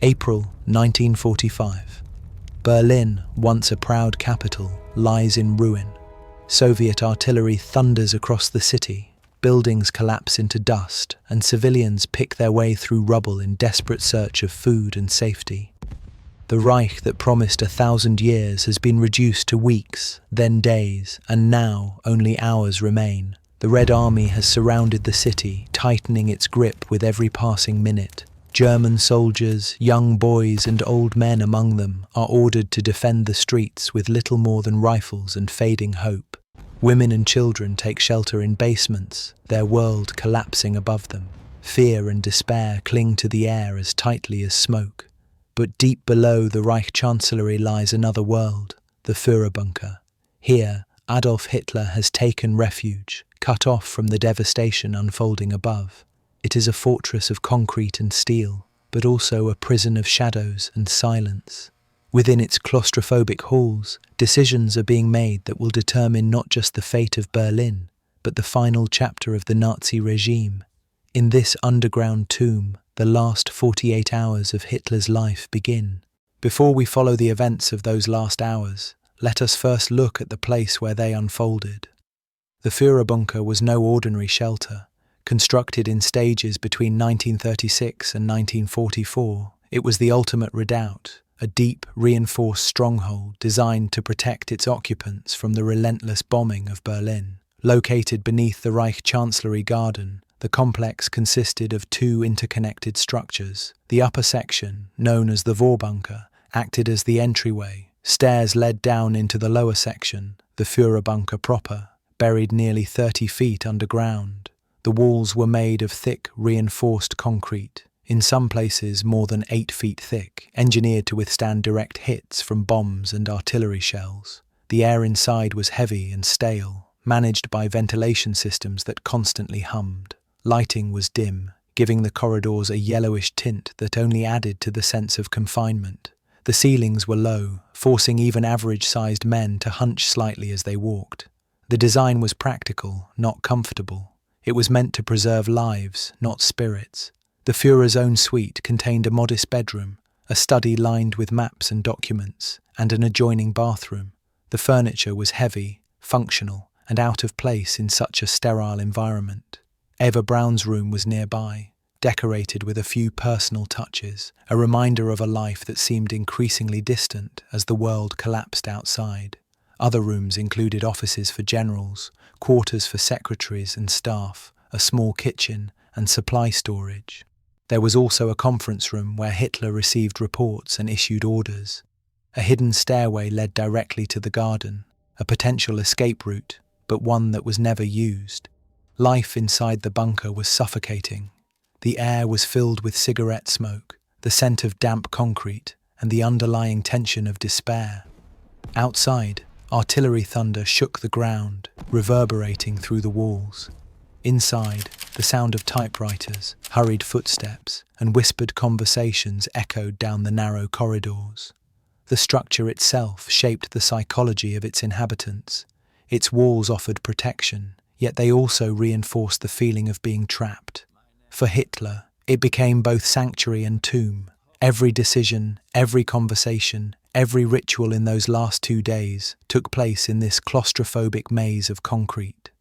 April 1945. Berlin, once a proud capital, lies in ruin. Soviet artillery thunders across the city, buildings collapse into dust, and civilians pick their way through rubble in desperate search of food and safety. The Reich that promised 1,000 years has been reduced to weeks, then days, and now only hours remain. The Red Army has surrounded the city, tightening its grip with every passing minute. German soldiers, young boys and old men among them, are ordered to defend the streets with little more than rifles and fading hope. Women and children take shelter in basements, their world collapsing above them. Fear and despair cling to the air as tightly as smoke. But deep below the Reich Chancellery lies another world, the Führerbunker. Here, Adolf Hitler has taken refuge, cut off from the devastation unfolding above. It is a fortress of concrete and steel, but also a prison of shadows and silence. Within its claustrophobic halls, decisions are being made that will determine not just the fate of Berlin, but the final chapter of the Nazi regime. In this underground tomb, the last 48 hours of Hitler's life begin. Before we follow the events of those last hours, let us first look at the place where they unfolded. The Führerbunker was no ordinary shelter. Constructed in stages between 1936 and 1944, it was the ultimate redoubt, a deep, reinforced stronghold designed to protect its occupants from the relentless bombing of Berlin. Located beneath the Reich Chancellery Garden, the complex consisted of two interconnected structures. The upper section, known as the Vorbunker, acted as the entryway. Stairs led down into the lower section, the Führerbunker proper, buried nearly 30 feet underground. The walls were made of thick, reinforced concrete, in some places more than 8 feet thick, engineered to withstand direct hits from bombs and artillery shells. The air inside was heavy and stale, managed by ventilation systems that constantly hummed. Lighting was dim, giving the corridors a yellowish tint that only added to the sense of confinement. The ceilings were low, forcing even average-sized men to hunch slightly as they walked. The design was practical, not comfortable. It was meant to preserve lives, not spirits. The Führer's own suite contained a modest bedroom, a study lined with maps and documents, and an adjoining bathroom. The furniture was heavy, functional, and out of place in such a sterile environment. Eva Braun's room was nearby, decorated with a few personal touches, a reminder of a life that seemed increasingly distant as the world collapsed outside. Other rooms included offices for generals, quarters for secretaries and staff, a small kitchen, and supply storage. There was also a conference room where Hitler received reports and issued orders. A hidden stairway led directly to the garden, a potential escape route, but one that was never used. Life inside the bunker was suffocating. The air was filled with cigarette smoke, the scent of damp concrete, and the underlying tension of despair. Outside, artillery thunder shook the ground, reverberating through the walls. Inside, the sound of typewriters, hurried footsteps, and whispered conversations echoed down the narrow corridors. The structure itself shaped the psychology of its inhabitants. Its walls offered protection, yet they also reinforced the feeling of being trapped. For Hitler, it became both sanctuary and tomb. Every decision, every conversation, every ritual in those last 2 days took place in this claustrophobic maze of concrete.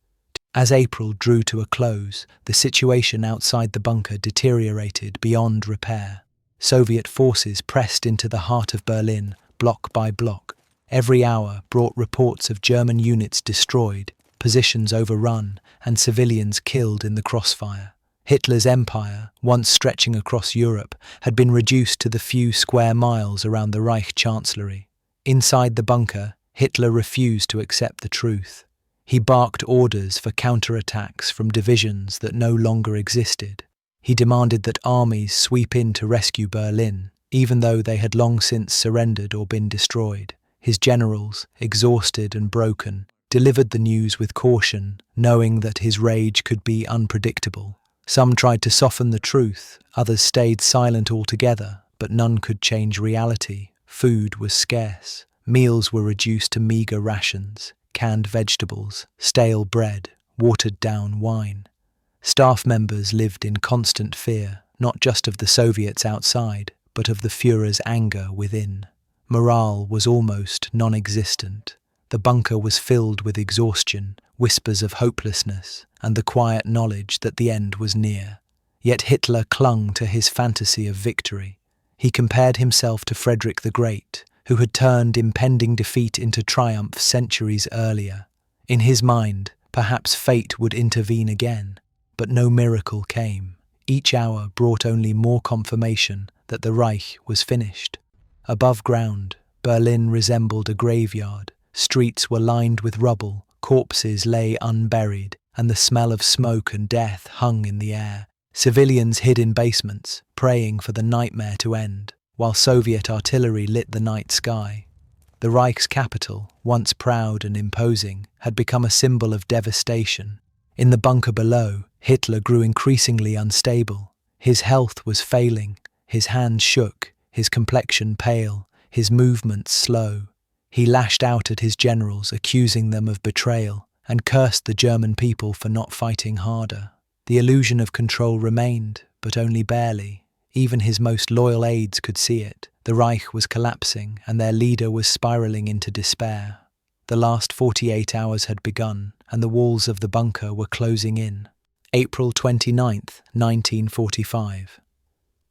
As April drew to a close, the situation outside the bunker deteriorated beyond repair. Soviet forces pressed into the heart of Berlin, block by block. Every hour brought reports of German units destroyed, positions overrun, and civilians killed in the crossfire. Hitler's empire, once stretching across Europe, had been reduced to the few square miles around the Reich Chancellery. Inside the bunker, Hitler refused to accept the truth. He barked orders for counterattacks from divisions that no longer existed. He demanded that armies sweep in to rescue Berlin, even though they had long since surrendered or been destroyed. His generals, exhausted and broken, delivered the news with caution, knowing that his rage could be unpredictable. Some tried to soften the truth, others stayed silent altogether, but none could change reality. Food was scarce. Meals were reduced to meagre rations, canned vegetables, stale bread, watered-down wine. Staff members lived in constant fear, not just of the Soviets outside, but of the Führer's anger within. Morale was almost non-existent. The bunker was filled with exhaustion, whispers of hopelessness, and the quiet knowledge that the end was near. Yet Hitler clung to his fantasy of victory. He compared himself to Frederick the Great, who had turned impending defeat into triumph centuries earlier. In his mind, perhaps fate would intervene again, but no miracle came. Each hour brought only more confirmation that the Reich was finished. Above ground, Berlin resembled a graveyard. Streets were lined with rubble, corpses lay unburied, and the smell of smoke and death hung in the air. Civilians hid in basements, praying for the nightmare to end, while Soviet artillery lit the night sky. The Reich's capital, once proud and imposing, had become a symbol of devastation. In the bunker below, Hitler grew increasingly unstable. His health was failing, his hands shook, his complexion pale, his movements slow. He lashed out at his generals, accusing them of betrayal, and cursed the German people for not fighting harder. The illusion of control remained, but only barely. Even his most loyal aides could see it. The Reich was collapsing, and their leader was spiraling into despair. The last 48 hours had begun, and the walls of the bunker were closing in. April 29th, 1945.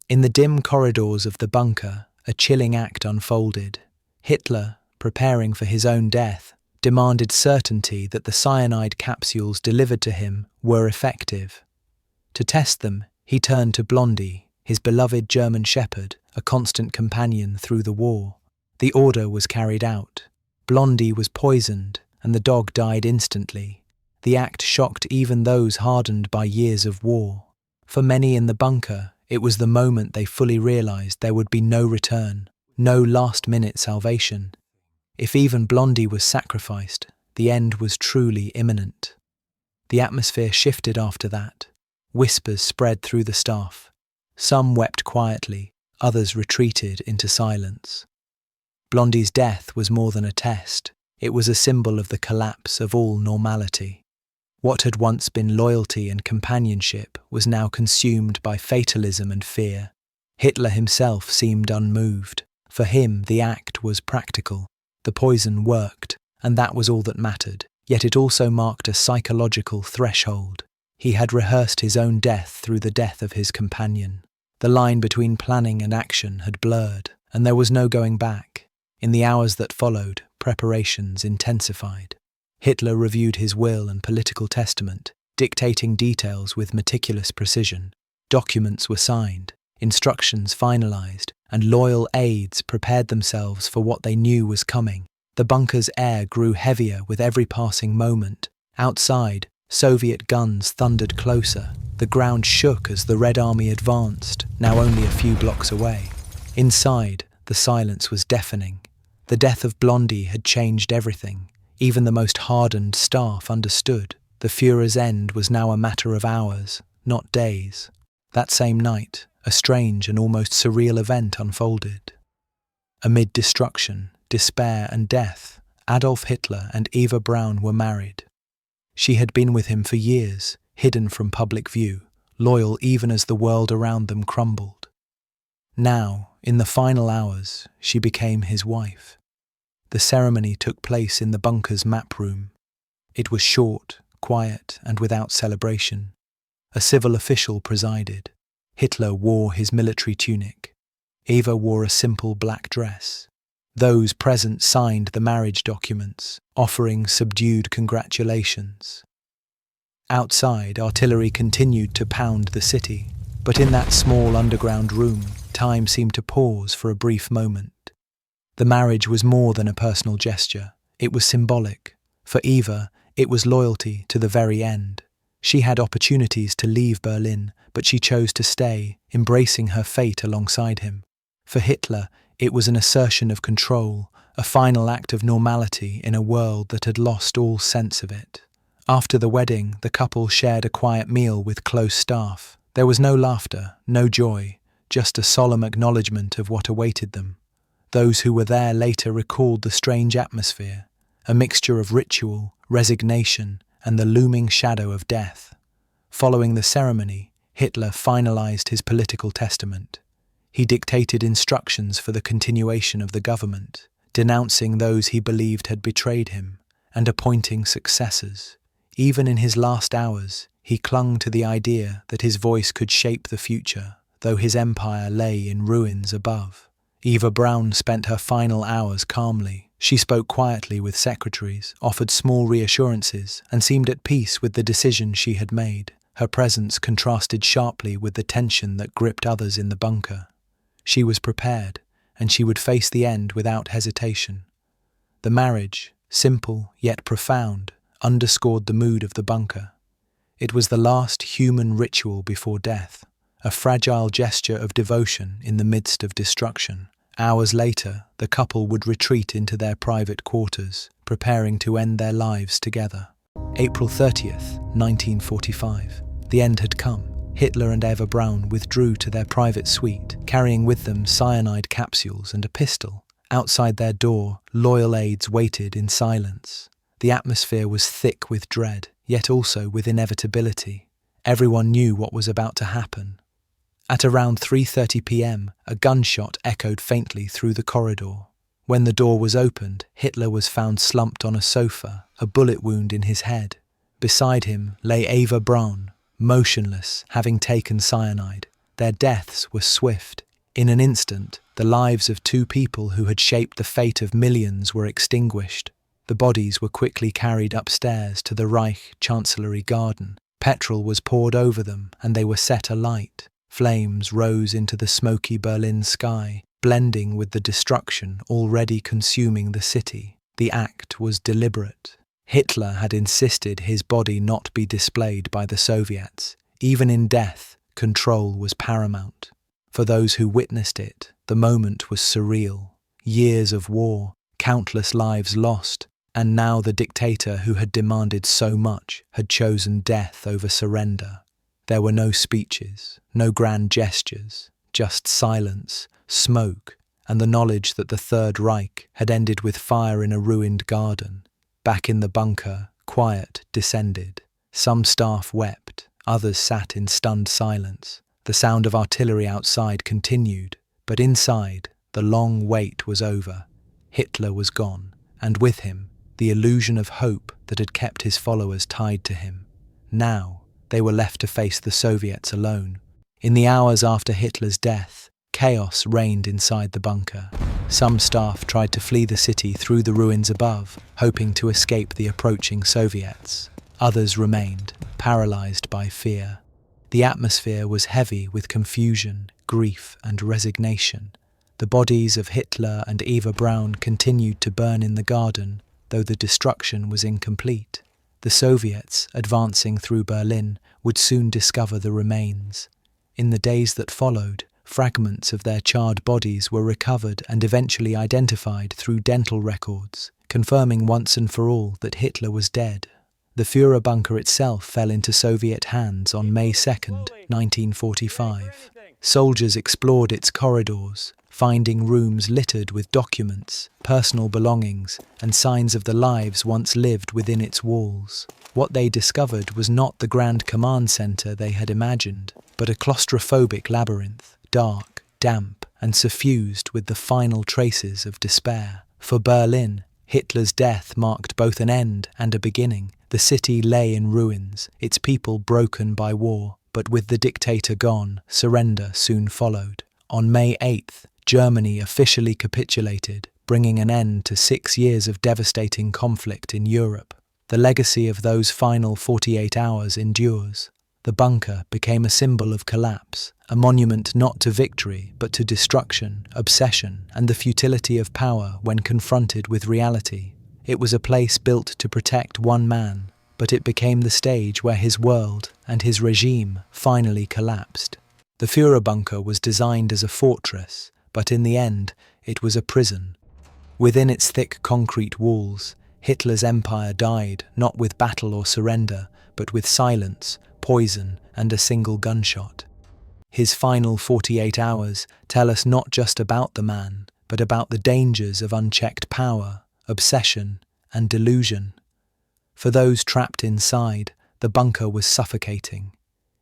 In the dim corridors of the bunker, a chilling act unfolded. Hitler, preparing for his own death, demanded certainty that the cyanide capsules delivered to him were effective. To test them, he turned to Blondie, his beloved German shepherd, a constant companion through the war. The order was carried out. Blondie was poisoned, and the dog died instantly. The act shocked even those hardened by years of war. For many in the bunker, it was the moment they fully realized there would be no return, no last-minute salvation. If even Blondie was sacrificed, the end was truly imminent. The atmosphere shifted after that. Whispers spread through the staff. Some wept quietly, others retreated into silence. Blondie's death was more than a test. It was a symbol of the collapse of all normality. What had once been loyalty and companionship was now consumed by fatalism and fear. Hitler himself seemed unmoved. For him, the act was practical. The poison worked, and that was all that mattered. Yet it also marked a psychological threshold. He had rehearsed his own death through the death of his companion. The line between planning and action had blurred, and there was no going back. In the hours that followed, preparations intensified. Hitler reviewed his will and political testament, dictating details with meticulous precision. Documents were signed, instructions finalized, and loyal aides prepared themselves for what they knew was coming. The bunker's air grew heavier with every passing moment. Outside, Soviet guns thundered closer. The ground shook as the Red Army advanced, now only a few blocks away. Inside, the silence was deafening. The death of Blondie had changed everything. Even the most hardened staff understood. The Führer's end was now a matter of hours, not days. That same night, a strange and almost surreal event unfolded. Amid destruction, despair and death, Adolf Hitler and Eva Braun were married. She had been with him for years, hidden from public view, loyal even as the world around them crumbled. Now, in the final hours, she became his wife. The ceremony took place in the bunker's map room. It was short, quiet, and without celebration. A civil official presided. Hitler wore his military tunic. Eva wore a simple black dress. Those present signed the marriage documents, offering subdued congratulations. Outside, artillery continued to pound the city, but in that small underground room, time seemed to pause for a brief moment. The marriage was more than a personal gesture. It was symbolic. For Eva, it was loyalty to the very end. She had opportunities to leave Berlin, but she chose to stay, embracing her fate alongside him. For Hitler, it was an assertion of control, a final act of normality in a world that had lost all sense of it. After the wedding, the couple shared a quiet meal with close staff. There was no laughter, no joy, just a solemn acknowledgement of what awaited them. Those who were there later recalled the strange atmosphere, a mixture of ritual, resignation, and the looming shadow of death. Following the ceremony, Hitler finalized his political testament. He dictated instructions for the continuation of the government, denouncing those he believed had betrayed him, and appointing successors. Even in his last hours, he clung to the idea that his voice could shape the future, though his empire lay in ruins above. Eva Braun spent her final hours calmly. She spoke quietly with secretaries, offered small reassurances, and seemed at peace with the decision she had made. Her presence contrasted sharply with the tension that gripped others in the bunker. She was prepared, and she would face the end without hesitation. The marriage, simple yet profound, underscored the mood of the bunker. It was the last human ritual before death, a fragile gesture of devotion in the midst of destruction. Hours later, the couple would retreat into their private quarters, preparing to end their lives together. April 30th, 1945. The end had come. Hitler and Eva Braun withdrew to their private suite, carrying with them cyanide capsules and a pistol. Outside their door, loyal aides waited in silence. The atmosphere was thick with dread, yet also with inevitability. Everyone knew what was about to happen. At around 3:30 p.m., a gunshot echoed faintly through the corridor. When the door was opened, Hitler was found slumped on a sofa, a bullet wound in his head. Beside him lay Eva Braun, motionless, having taken cyanide. Their deaths were swift. In an instant, the lives of two people who had shaped the fate of millions were extinguished. The bodies were quickly carried upstairs to the Reich Chancellery garden. Petrol was poured over them, and they were set alight. Flames rose into the smoky Berlin sky, blending with the destruction already consuming the city. The act was deliberate. Hitler had insisted his body not be displayed by the Soviets. Even in death, control was paramount. For those who witnessed it, the moment was surreal. Years of war, countless lives lost, and now the dictator who had demanded so much had chosen death over surrender. There were no speeches, no grand gestures, just silence, smoke, and the knowledge that the Third Reich had ended with fire in a ruined garden. Back in the bunker, quiet descended. Some staff wept, others sat in stunned silence. The sound of artillery outside continued, but inside, the long wait was over. Hitler was gone, and with him, the illusion of hope that had kept his followers tied to him. Now, they were left to face the Soviets alone. In the hours after Hitler's death, chaos reigned inside the bunker. Some staff tried to flee the city through the ruins above, hoping to escape the approaching Soviets. Others remained, paralyzed by fear. The atmosphere was heavy with confusion, grief, and resignation. The bodies of Hitler and Eva Braun continued to burn in the garden, though the destruction was incomplete. The Soviets, advancing through Berlin, would soon discover the remains. In the days that followed, fragments of their charred bodies were recovered and eventually identified through dental records, confirming once and for all that Hitler was dead. The Führerbunker itself fell into Soviet hands on May 2nd, 1945. Soldiers explored its corridors, finding rooms littered with documents, personal belongings, and signs of the lives once lived within its walls. What they discovered was not the grand command center they had imagined, but a claustrophobic labyrinth, dark, damp, and suffused with the final traces of despair. For Berlin, Hitler's death marked both an end and a beginning. The city lay in ruins, its people broken by war, but with the dictator gone, surrender soon followed. On May 8th, Germany officially capitulated, bringing an end to 6 years of devastating conflict in Europe. The legacy of those final 48 hours endures. The bunker became a symbol of collapse, a monument not to victory but to destruction, obsession, and the futility of power when confronted with reality. It was a place built to protect one man, but it became the stage where his world and his regime finally collapsed. The Führerbunker was designed as a fortress, but in the end, it was a prison. Within its thick concrete walls, Hitler's empire died not with battle or surrender, but with silence, poison, and a single gunshot. His final 48 hours tell us not just about the man, but about the dangers of unchecked power, obsession, and delusion. For those trapped inside, the bunker was suffocating.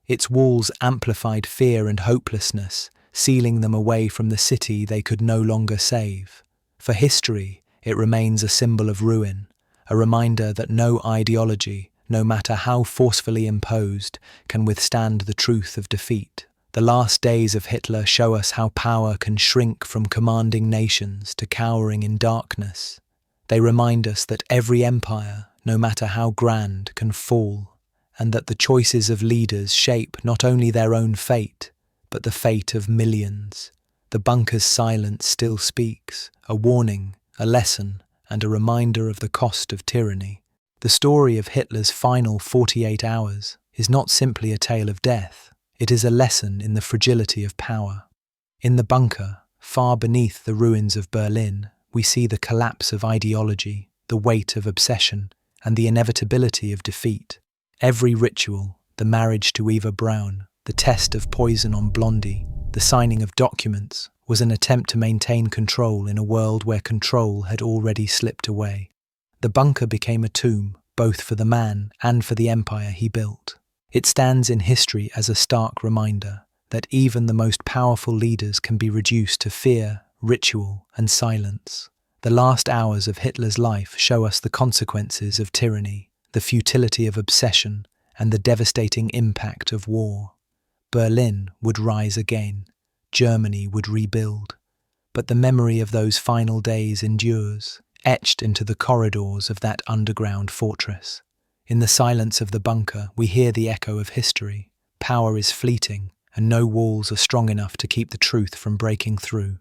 Its walls amplified fear and hopelessness, sealing them away from the city they could no longer save. For history, it remains a symbol of ruin, a reminder that no ideology, no matter how forcefully imposed, can withstand the truth of defeat. The last days of Hitler show us how power can shrink from commanding nations to cowering in darkness. They remind us that every empire, no matter how grand, can fall, and that the choices of leaders shape not only their own fate, but the fate of millions. The bunker's silence still speaks, a warning, a lesson, and a reminder of the cost of tyranny. The story of Hitler's final 48 hours is not simply a tale of death, it is a lesson in the fragility of power. In the bunker, far beneath the ruins of Berlin, we see the collapse of ideology, the weight of obsession, and the inevitability of defeat. Every ritual, the marriage to Eva Braun, the test of poison on Blondie, the signing of documents, was an attempt to maintain control in a world where control had already slipped away. The bunker became a tomb, both for the man and for the empire he built. It stands in history as a stark reminder that even the most powerful leaders can be reduced to fear, ritual, and silence. The last hours of Hitler's life show us the consequences of tyranny, the futility of obsession, and the devastating impact of war. Berlin would rise again, Germany would rebuild, but the memory of those final days endures, etched into the corridors of that underground fortress. In the silence of the bunker, we hear the echo of history. Power is fleeting, and no walls are strong enough to keep the truth from breaking through.